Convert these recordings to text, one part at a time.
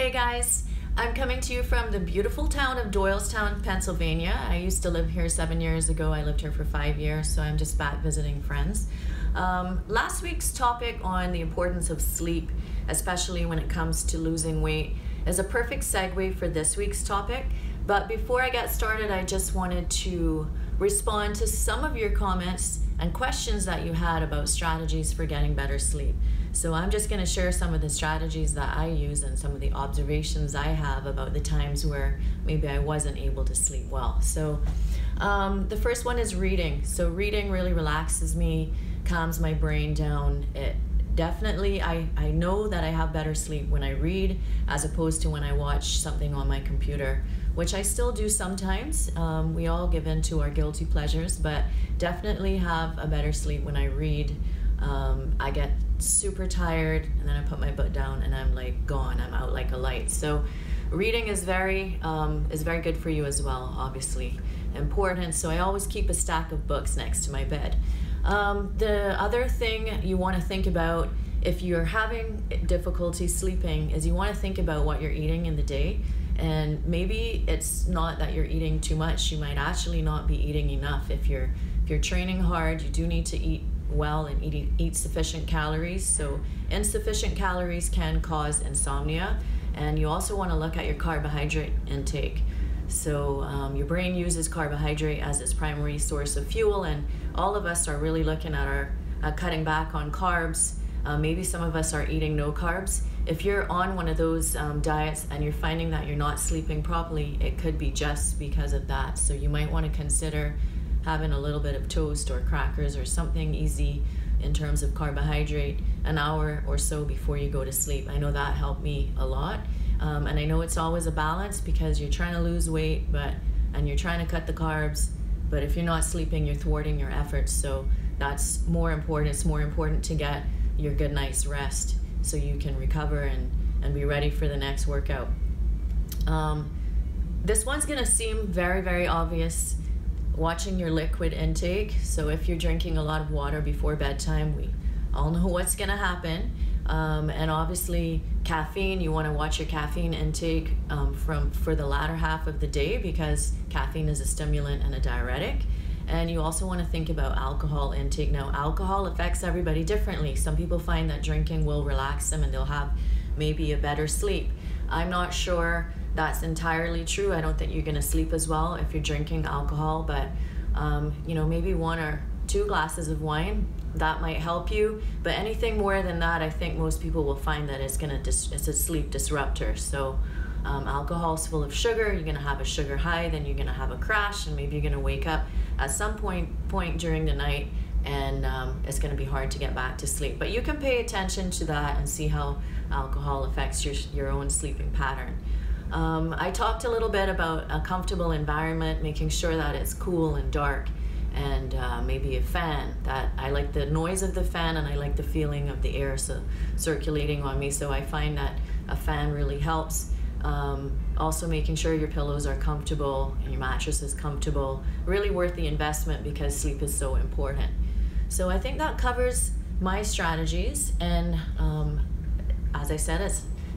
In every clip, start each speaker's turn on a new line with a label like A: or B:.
A: Hey guys, I'm coming to you from the beautiful town of Doylestown, Pennsylvania. I used to live here 7 years ago. I lived here for 5 years, so I'm just back visiting friends. Last week's topic on the importance of sleep, especially when it comes to losing weight, is a perfect segue for this week's topic. But before I get started, I just wanted to respond to some of your comments and questions that you had about strategies for getting better sleep. So I'm just going to share some of the strategies that I use and some of the observations I have about the times where maybe I wasn't able to sleep well. So the first one is reading. So reading really relaxes me, calms my brain down. It definitely, I know that I have better sleep when I read as opposed to when I watch something on my computer, which I still do sometimes. We all give in to our guilty pleasures, but definitely have a better sleep when I read. I get super tired and then I put my butt down and I'm like gone. I'm out like a light. So reading is very good for you as well, obviously important. So I always keep a stack of books next to my bed. The other thing you want to think about if you're having difficulty sleeping is you want to think about what you're eating in the day. And maybe it's not that you're eating too much. You might actually not be eating enough. If you're training hard, you do need to eat well and eat sufficient calories. So insufficient calories can cause insomnia. And you also want to look at your carbohydrate intake. So your brain uses carbohydrate as its primary source of fuel, and all of us are really looking at our cutting back on carbs. Maybe some of us are eating no carbs. If you're on one of those diets and you're finding that you're not sleeping properly, it could be just because of that. So you might want to consider having a little bit of toast or crackers or something easy in terms of carbohydrate an hour or so before you go to sleep. I know that helped me a lot. And I know it's always a balance because you're trying to lose weight and you're trying to cut the carbs, but if you're not sleeping, you're thwarting your efforts. So that's more important. It's more important to get your good night's rest so you can recover and be ready for the next workout. This one's gonna seem very, very obvious, watching your liquid intake. So if you're drinking a lot of water before bedtime, we all know what's gonna happen. And obviously caffeine, you wanna watch your caffeine intake for the latter half of the day because caffeine is a stimulant and a diuretic. And you also want to think about alcohol intake. Now, alcohol affects everybody differently. Some people find that drinking will relax them and they'll have maybe a better sleep. I'm not sure that's entirely true. I don't think you're going to sleep as well if you're drinking alcohol, but maybe 1 or 2 glasses of wine, that might help you. But anything more than that, I think most people will find that it's a sleep disruptor. So alcohol is full of sugar. You're going to have a sugar high, then you're going to have a crash, and maybe you're going to wake up at some point during the night, and it's going to be hard to get back to sleep. But you can pay attention to that and see how alcohol affects your own sleeping pattern. I talked a little bit about a comfortable environment, making sure that it's cool and dark, and maybe a fan. That I like the noise of the fan and I like the feeling of the air circulating on me, so I find that a fan really helps. Also making sure your pillows are comfortable and your mattress is comfortable, really worth the investment because sleep is so important. So I think that covers my strategies, and as I said,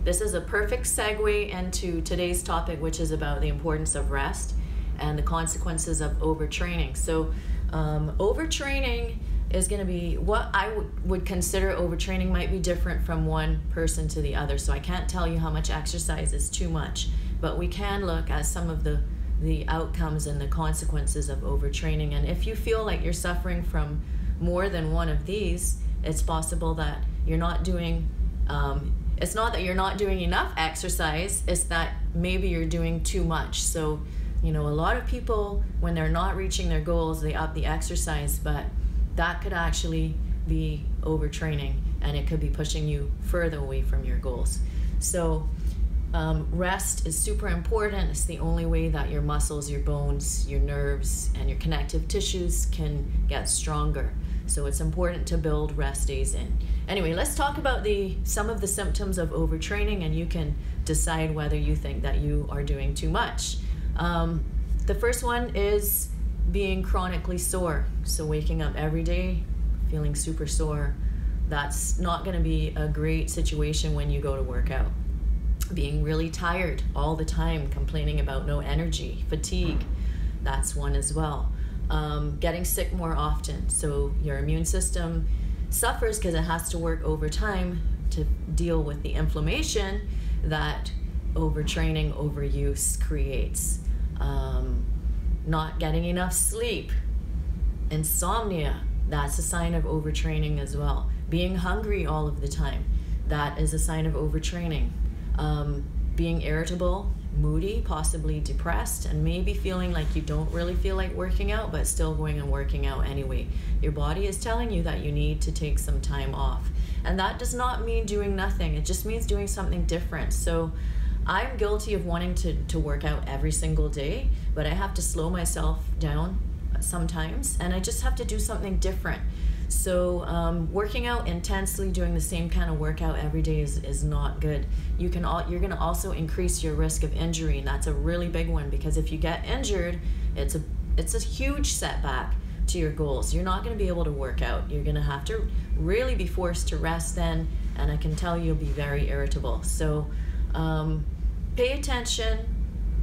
A: this is a perfect segue into today's topic, which is about the importance of rest and the consequences of overtraining. So overtraining is going to be what I would consider overtraining might be different from one person to the other. So I can't tell you how much exercise is too much, but we can look at some of the outcomes and the consequences of overtraining. And if you feel like you're suffering from more than one of these, it's possible that you're not doing, it's not that you're not doing enough exercise, it's that maybe you're doing too much. So, a lot of people, when they're not reaching their goals, they up the exercise, but that could actually be overtraining and it could be pushing you further away from your goals. So rest is super important. It's the only way that your muscles, your bones, your nerves, and your connective tissues can get stronger. So it's important to build rest days in. Anyway, let's talk about some of the symptoms of overtraining, and you can decide whether you think that you are doing too much. The first one is being chronically sore. So waking up every day feeling super sore, that's not going to be a great situation when you go to work out. being really tired all the time, complaining about no energy, fatigue, that's one as well. Getting sick more often, so your immune system suffers because it has to work overtime to deal with the inflammation that overtraining, overuse creates. Not getting enough sleep, insomnia, that's a sign of overtraining as well. Being hungry all of the time, that is a sign of overtraining. Being irritable, moody, possibly depressed, and maybe feeling like you don't really feel like working out, but still going and working out anyway. Your body is telling you that you need to take some time off. And that does not mean doing nothing. It just means doing something different. So I'm guilty of wanting to work out every single day, but I have to slow myself down sometimes, and I just have to do something different. So working out intensely, doing the same kind of workout every day is not good. You're going to also increase your risk of injury, and that's a really big one, because if you get injured, it's a huge setback to your goals. You're not going to be able to work out. You're going to have to really be forced to rest then, and I can tell you'll be very irritable. So pay attention,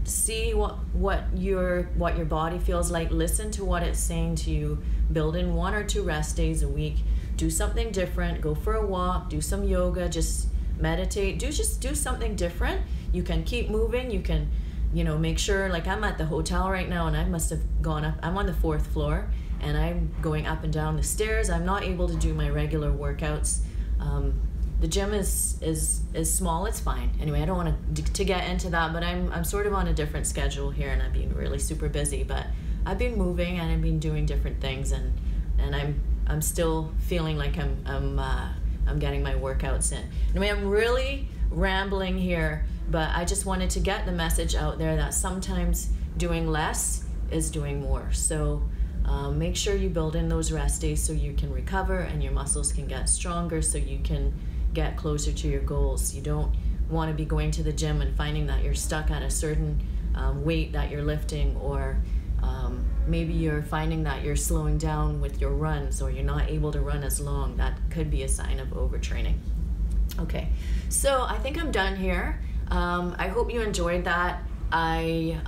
A: see what your body feels like, listen to what it's saying to you, build in 1 or 2 rest days a week, do something different, go for a walk, do some yoga, just meditate, just do something different. You can keep moving, you can, make sure, like I'm at the hotel right now and I must have gone up, I'm on the 4th floor and I'm going up and down the stairs. I'm not able to do my regular workouts. The gym is small, it's fine. Anyway, I don't want to get into that, but I'm sort of on a different schedule here, and I've been really super busy, but I've been moving and I've been doing different things, and I'm still feeling like I'm getting my workouts in. Anyway, I'm really rambling here, but I just wanted to get the message out there that sometimes doing less is doing more. So make sure you build in those rest days so you can recover and your muscles can get stronger, so you can get closer to your goals. You don't want to be going to the gym and finding that you're stuck at a certain weight that you're lifting, or maybe you're finding that you're slowing down with your runs, or you're not able to run as long. That could be a sign of overtraining. Okay, so I think I'm done here. I hope you enjoyed that. I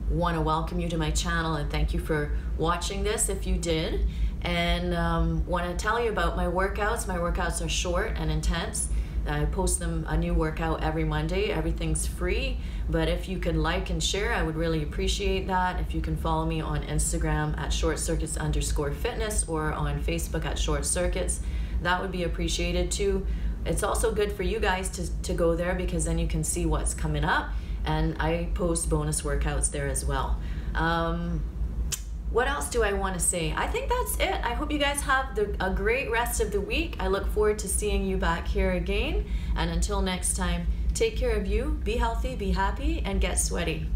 A: want to welcome you to my channel and thank you for watching this if you did. And want to tell you about my workouts. My workouts are short and intense. I post them a new workout every Monday. Everything's free, but if you can like and share, I would really appreciate that. If you can follow me on Instagram at shortcircuits_fitness or on Facebook at shortcircuits, that would be appreciated too. It's also good for you guys to go there, because then you can see what's coming up, and I post bonus workouts there as well. What else do I want to say? I think that's it. I hope you guys have a great rest of the week. I look forward to seeing you back here again. And until next time, take care of you, be healthy, be happy, and get sweaty.